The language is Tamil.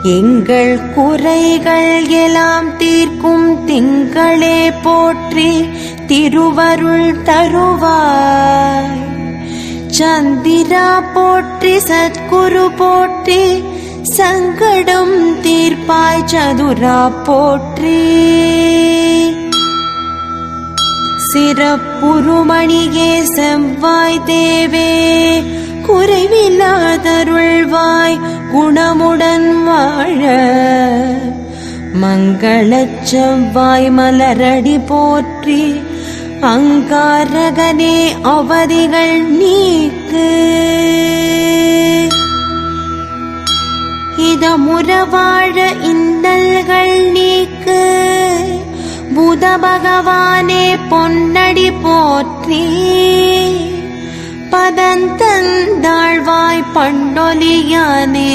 எங்கள் குறைகள் எல்லாம் தீர்க்கும் திங்களே போற்றி திருவருள் தருவாய். சந்திரா போற்றி சத்குரு போற்றி சங்கடம் தீர்ப்பாய் சதுரா போற்றி. சிறப்புருமணியே செவ்வாய் தேவே குறைவில்லாதருள்வாய் குணமுடன் வாழ. மங்களச் செவ்வாய் மலரடி போற்றி அங்காரகனே அவதிகள் நீக்கு. இதமுற வாழ இன்னல்கள் நீக்கு. புத பகவானே பொன்னடி போற்றி. பதந்தந்தாழ்வாய் பண்டொலியானே